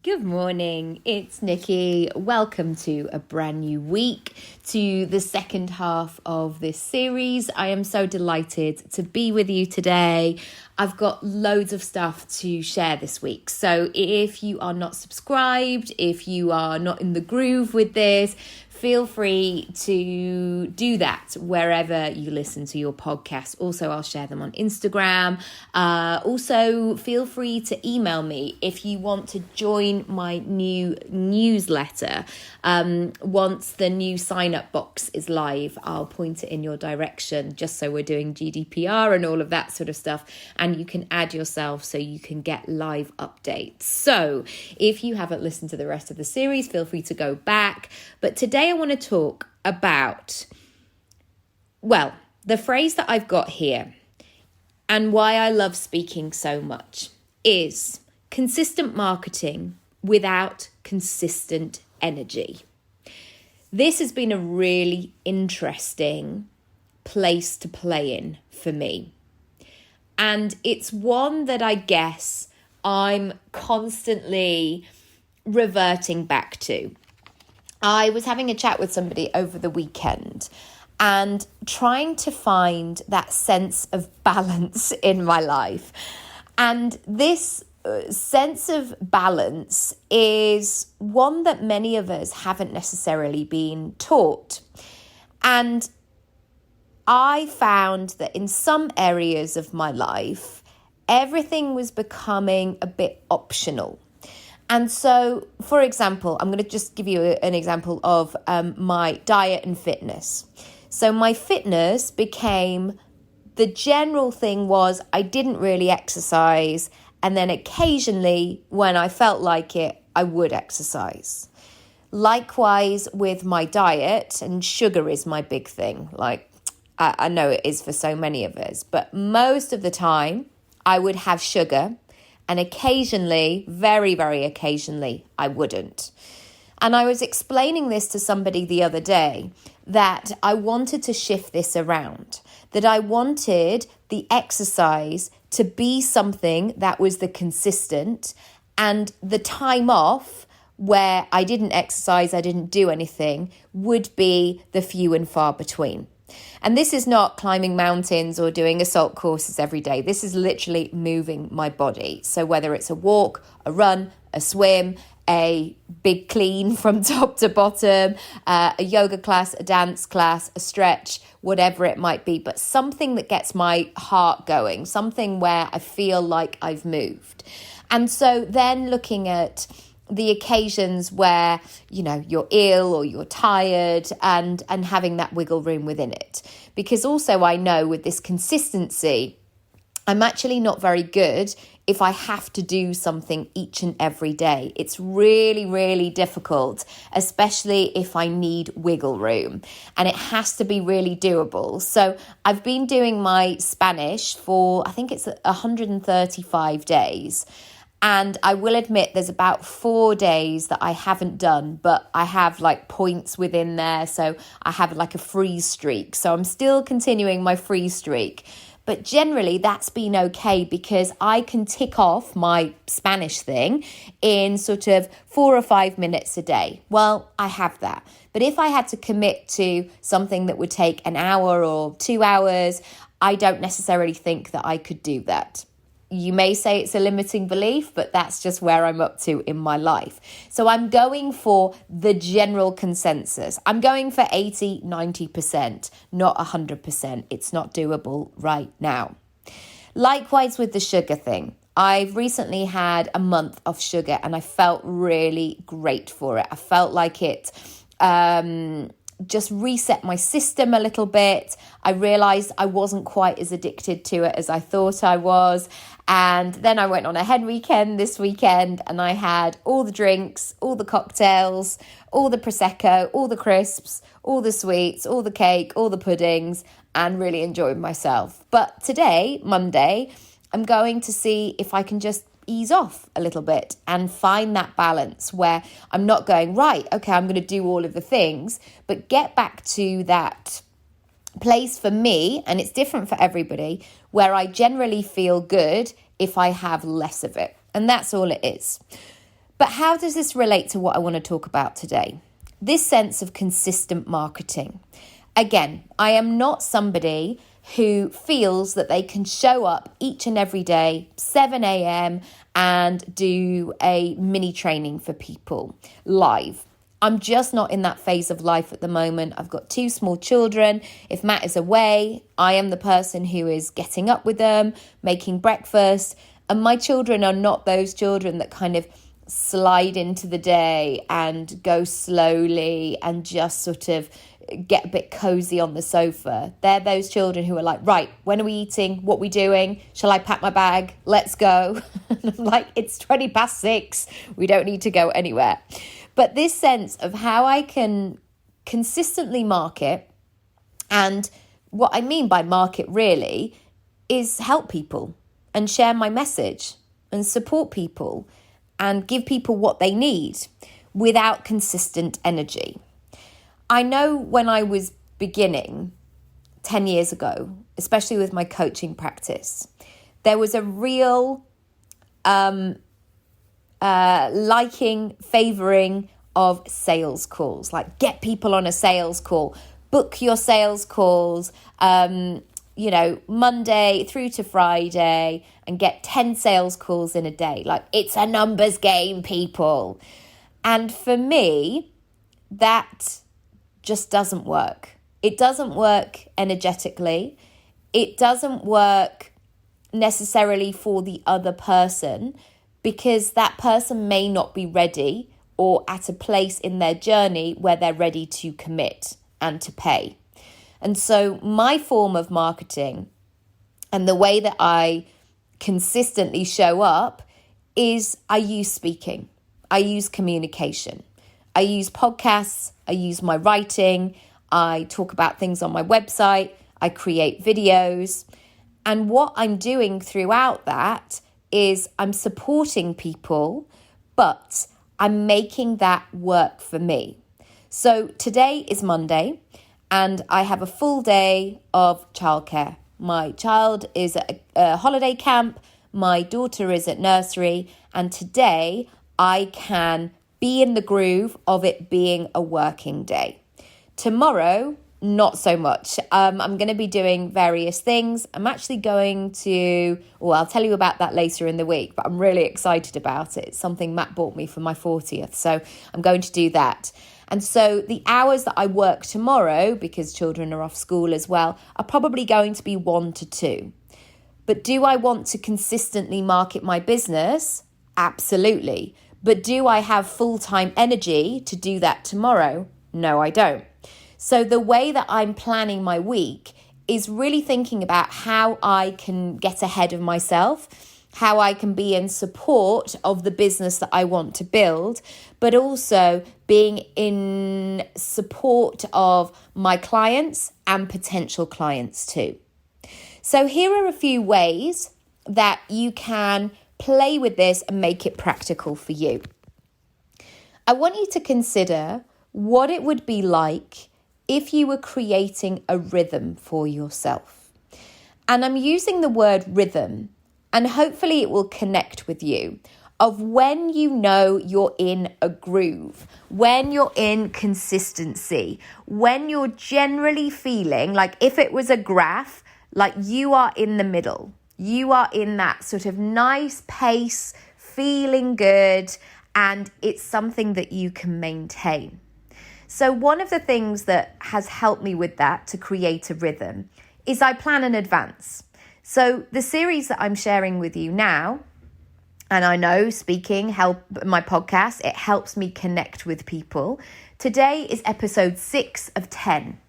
Good morning, it's Nikki. Welcome to a brand new week, to the second half of this series. I am so delighted to be with you today. I've got loads of stuff to share this week. So if you are not subscribed, if you are not in the groove with this, feel free to do that wherever you listen to your podcast. Also, I'll share them on Instagram. Also, feel free to email me if you want to join my new newsletter. Once the new sign-up box is live, I'll point it in your direction, just so we're doing GDPR and all of that sort of stuff. And you can add yourself so you can get live updates. So if you haven't listened to the rest of the series, feel free to go back. But today I want to talk about, the phrase that I've got here and why I love speaking so much is consistent marketing without consistent energy. This has been a really interesting place to play in for me. And it's one that I guess I'm constantly reverting back to. I was having a chat with somebody over the weekend and trying to find that sense of balance in my life. And this sense of balance is one that many of us haven't necessarily been taught. And I found that in some areas of my life, everything was becoming a bit optional. And so, for example, I'm going to just give you an example of my diet and fitness. So my fitness became, the general thing was I didn't really exercise. And then occasionally, when I felt like it, I would exercise. Likewise with my diet, and sugar is my big thing. Like, I know it is for so many of us, but most of the time I would have sugar, and occasionally, very, very occasionally, I wouldn't. And I was explaining this to somebody the other day, that I wanted to shift this around, that I wanted the exercise to be something that was the consistent, and the time off where I didn't exercise, I didn't do anything, would be the few and far between. And this is not climbing mountains or doing assault courses every day. This is literally moving my body. So whether it's a walk, a run, a swim, a big clean from top to bottom, a yoga class, a dance class, a stretch, whatever it might be, but something that gets my heart going, something where I feel like I've moved. And so then looking at the occasions where, you're ill or you're tired, and having that wiggle room within it. Because also I know with this consistency, I'm actually not very good if I have to do something each and every day. It's really, really difficult, especially if I need wiggle room, and it has to be really doable. So I've been doing my Spanish for, I think it's 135 days. And I will admit there's about 4 days that I haven't done, but I have like points within there. So I have like a free streak. So I'm still continuing my free streak. But generally that's been okay because I can tick off my Spanish thing in sort of 4 or 5 minutes a day. Well, I have that. But if I had to commit to something that would take an hour or 2 hours, I don't necessarily think that I could do that. You may say it's a limiting belief, but that's just where I'm up to in my life. So I'm going for the general consensus. I'm going for 80, 90%, not 100%. It's not doable right now. Likewise with the sugar thing. I've recently had a month of sugar and I felt really great for it. I felt like it just reset my system a little bit. I realized I wasn't quite as addicted to it as I thought I was. And then I went on a hen weekend this weekend and I had all the drinks, all the cocktails, all the Prosecco, all the crisps, all the sweets, all the cake, all the puddings, and really enjoyed myself. But today, Monday, I'm going to see if I can just ease off a little bit and find that balance where I'm not going, right, okay, I'm going to do all of the things, but get back to that place for me, and it's different for everybody, where I generally feel good if I have less of it. And that's all it is. But how does this relate to what I want to talk about today? This sense of consistent marketing. Again, I am not somebody who feels that they can show up each and every day, 7 a.m. and do a mini training for people live. I'm just not in that phase of life at the moment. I've got 2 small children. If Matt is away, I am the person who is getting up with them, making breakfast. And my children are not those children that kind of slide into the day and go slowly and just sort of get a bit cozy on the sofa. They're those children who are like, right, when are we eating? What are we doing? Shall I pack my bag? Let's go. And I'm like, it's 6:20. We don't need to go anywhere. But this sense of how I can consistently market, and what I mean by market really is help people and share my message and support people and give people what they need without consistent energy. I know when I was beginning 10 years ago, especially with my coaching practice, there was a real favouring of sales calls, like get people on a sales call, book your sales calls, Monday through to Friday and get 10 sales calls in a day. Like, it's a numbers game, people. And for me, that just doesn't work. It doesn't work energetically. It doesn't work necessarily for the other person, because that person may not be ready or at a place in their journey where they're ready to commit and to pay. And so my form of marketing and the way that I consistently show up is I use speaking, I use communication, I use podcasts, I use my writing, I talk about things on my website, I create videos. And what I'm doing throughout that is I'm supporting people, but I'm making that work for me. So today is Monday and I have a full day of childcare. My child is at a holiday camp, my daughter is at nursery, and today I can be in the groove of it being a working day. Tomorrow, not so much. I'm going to be doing various things. I'm actually going to, I'll tell you about that later in the week, but I'm really excited about it. It's something Matt bought me for my 40th, so I'm going to do that. And so the hours that I work tomorrow, because children are off school as well, are probably going to be 1 to 2. But do I want to consistently market my business? Absolutely. But do I have full-time energy to do that tomorrow? No, I don't. So the way that I'm planning my week is really thinking about how I can get ahead of myself, how I can be in support of the business that I want to build, but also being in support of my clients and potential clients too. So here are a few ways that you can play with this and make it practical for you. I want you to consider what it would be like if you were creating a rhythm for yourself. And I'm using the word rhythm, and hopefully it will connect with you, of when you know you're in a groove, when you're in consistency, when you're generally feeling like, if it was a graph, like you are in the middle. You are in that sort of nice pace, feeling good, and it's something that you can maintain. So one of the things that has helped me with that, to create a rhythm, is I plan in advance. So the series that I'm sharing with you now, and I know speaking, my podcast, it helps me connect with people. Today is episode 6 of 10,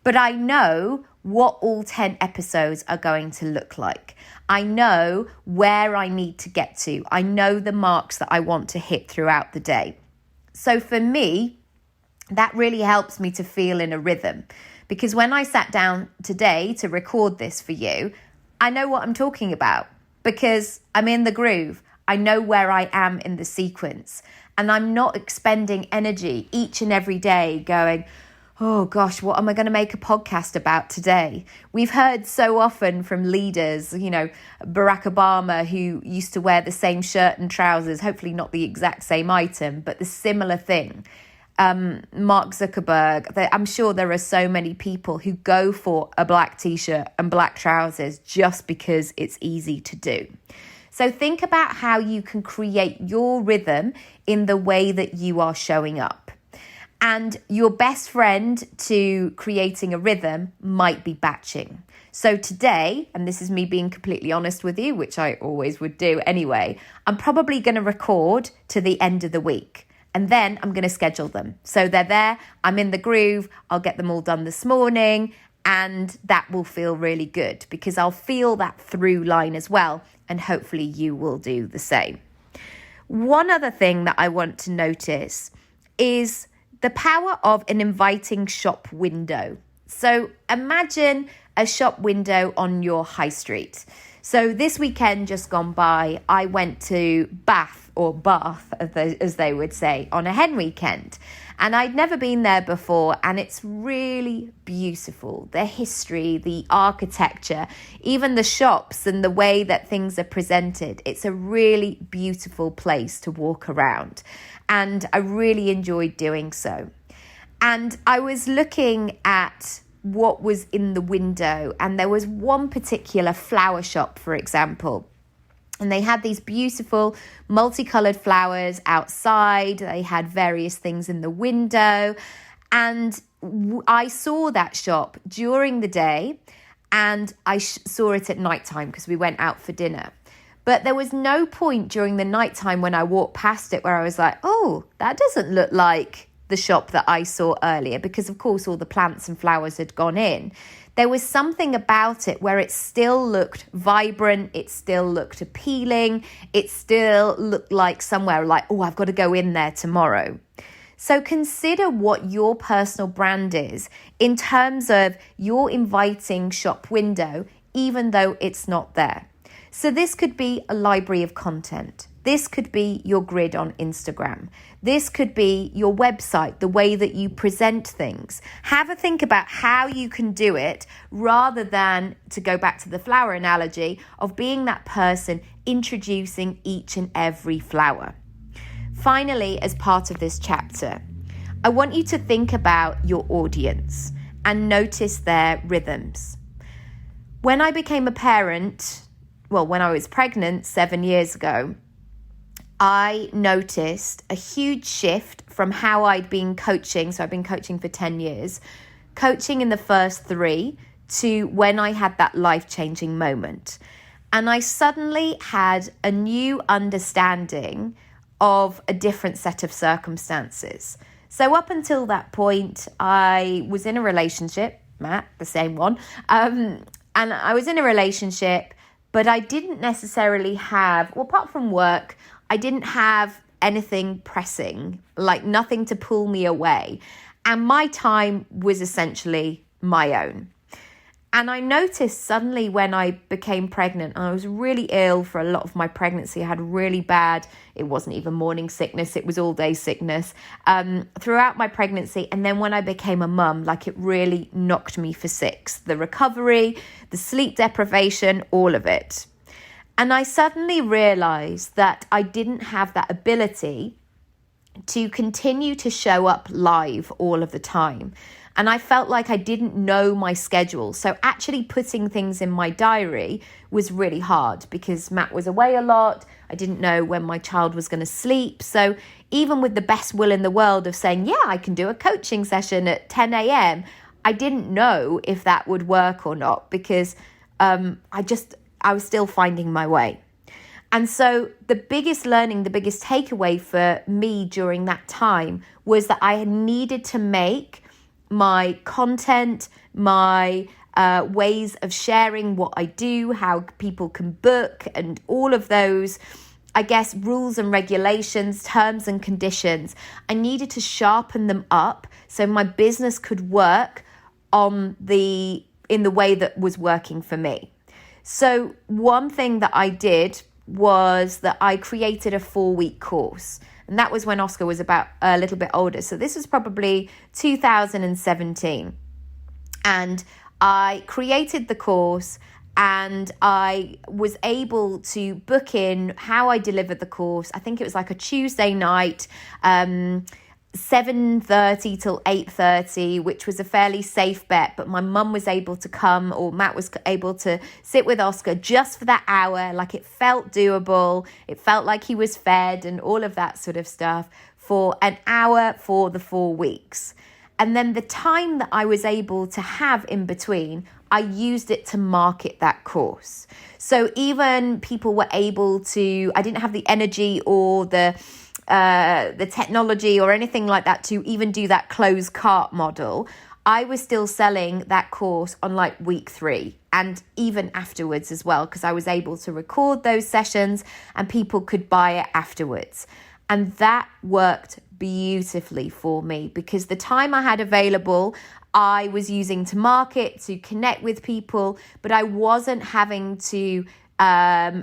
but I know what all 10 episodes are going to look like. I know where I need to get to. I know the marks that I want to hit throughout the day. So for me, that really helps me to feel in a rhythm, because when I sat down today to record this for you, I know what I'm talking about because I'm in the groove. I know where I am in the sequence, and I'm not expending energy each and every day going, oh gosh, what am I going to make a podcast about today? We've heard so often from leaders, Barack Obama, who used to wear the same shirt and trousers, hopefully not the exact same item, but the similar thing. Mark Zuckerberg, I'm sure there are so many people who go for a black t-shirt and black trousers just because it's easy to do. So think about how you can create your rhythm in the way that you are showing up. And your best friend to creating a rhythm might be batching. So today, and this is me being completely honest with you, which I always would do anyway, I'm probably going to record to the end of the week. And then I'm going to schedule them. So they're there, I'm in the groove, I'll get them all done this morning, and that will feel really good because I'll feel that through line as well. And hopefully you will do the same. One other thing that I want to notice is the power of an inviting shop window. So imagine a shop window on your high street. So this weekend just gone by, I went to Bath, as they would say, on a hen weekend. And I'd never been there before, and it's really beautiful. The history, the architecture, even the shops and the way that things are presented. It's a really beautiful place to walk around. And I really enjoyed doing so. And I was looking at what was in the window, and there was one particular flower shop, for example. And they had these beautiful multicolored flowers outside. They had various things in the window. And I saw that shop during the day, and I saw it at nighttime because we went out for dinner. But there was no point during the nighttime when I walked past it where I was like, oh, that doesn't look like the shop that I saw earlier, because of course all the plants and flowers had gone in. There was something about it where it still looked vibrant, it still looked appealing, it still looked like somewhere like, oh, I've got to go in there tomorrow. So consider what your personal brand is in terms of your inviting shop window, even though it's not there. So this could be a library of content. This could be your grid on Instagram. This could be your website, the way that you present things. Have a think about how you can do it rather than, to go back to the flower analogy, of being that person introducing each and every flower. Finally, as part of this chapter, I want you to think about your audience and notice their rhythms. When I became a parent, when I was pregnant 7 years ago, I noticed a huge shift from how I'd been coaching. So I've been coaching for 10 years, coaching in the first 3 to when I had that life-changing moment. And I suddenly had a new understanding of a different set of circumstances. So up until that point, I was in a relationship, Matt, the same one. And I was in a relationship, but I didn't necessarily have, apart from work, I didn't have anything pressing, like nothing to pull me away. And my time was essentially my own. And I noticed suddenly when I became pregnant, and I was really ill for a lot of my pregnancy. I had really bad, it wasn't even morning sickness, it was all day sickness throughout my pregnancy. And then when I became a mum, like it really knocked me for 6. The recovery, the sleep deprivation, all of it. And I suddenly realized that I didn't have that ability to continue to show up live all of the time. And I felt like I didn't know my schedule. So actually putting things in my diary was really hard because Matt was away a lot. I didn't know when my child was going to sleep. So even with the best will in the world of saying, yeah, I can do a coaching session at 10 a.m., I didn't know if that would work or not because I was still finding my way. And so the biggest learning, the biggest takeaway for me during that time was that I needed to make my content, my ways of sharing what I do, how people can book, and all of those, I guess, rules and regulations, terms and conditions. I needed to sharpen them up so my business could work in the way that was working for me. So one thing that I did was that I created a 4-week course. And that was when Oscar was about a little bit older. So this was probably 2017. And I created the course, and I was able to book in how I delivered the course. I think it was like a Tuesday night, 7:30 till 8:30, which was a fairly safe bet. But my mum was able to come, or Matt was able to sit with Oscar just for that hour. Like, it felt doable. It felt like he was fed and all of that sort of stuff for an hour for the 4 weeks. And then the time that I was able to have in between, I used it to market that course. So even people were able to, I didn't have the energy or the technology or anything like that to even do that closed cart model. I was still selling that course on like week 3 and even afterwards as well, because I was able to record those sessions and people could buy it afterwards. And that worked beautifully for me, because the time I had available, I was using to market, to connect with people, but I wasn't having to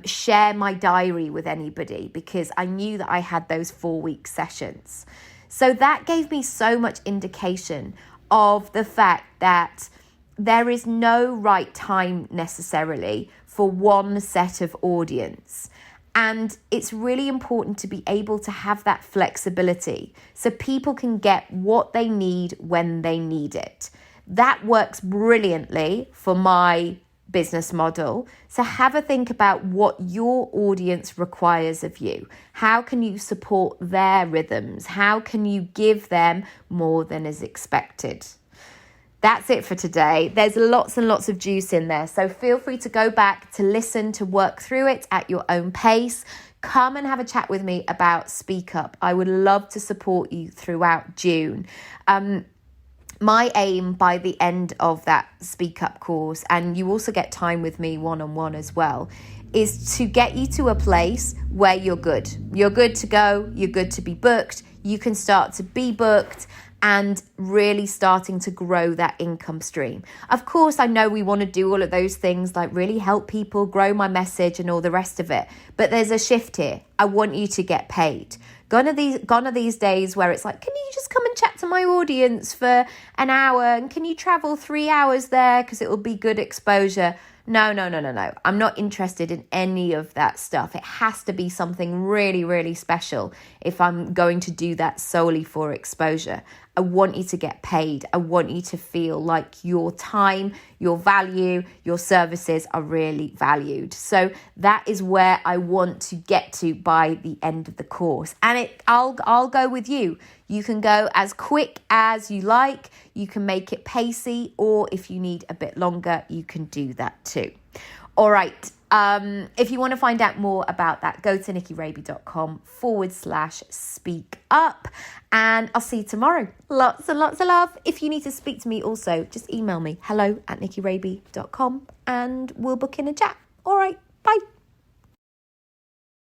share my diary with anybody, because I knew that I had those 4-week sessions. So that gave me so much indication of the fact that there is no right time necessarily for one set of audience. And it's really important to be able to have that flexibility so people can get what they need when they need it. That works brilliantly for my business model. So have a think about what your audience requires of you. How can you support their rhythms? How can you give them more than is expected? That's it for today. There's lots and lots of juice in there. So feel free to go back to listen, to work through it at your own pace. Come and have a chat with me about Speak Up. I would love to support you throughout June. My aim by the end of that Speak Up course, and you also get time with me one-on-one as well, is to get you to a place where you're good. You're good to go. You're good to be booked. You can start to be booked and really starting to grow that income stream. Of course, I know we want to do all of those things, like really help people, grow my message and all the rest of it. But there's a shift here. I want you to get paid. Gone are these days where it's like, can you just come and chat to my audience for an hour? And can you travel 3 hours there because it will be good exposure? No. I'm not interested in any of that stuff. It has to be something really, really special if I'm going to do that solely for exposure. I want you to get paid. I want you to feel like your time, your value, your services are really valued. So that is where I want to get to by the end of the course. And I'll go with you. You can go as quick as you like. You can make it pacey, or if you need a bit longer, you can do that too. All right. If you want to find out more about that, go to nikkiraby.com/speak up, and I'll see you tomorrow. Lots and lots of love. If you need to speak to me also, just email me hello@nikkiraby.com and we'll book in a chat. All right. Bye.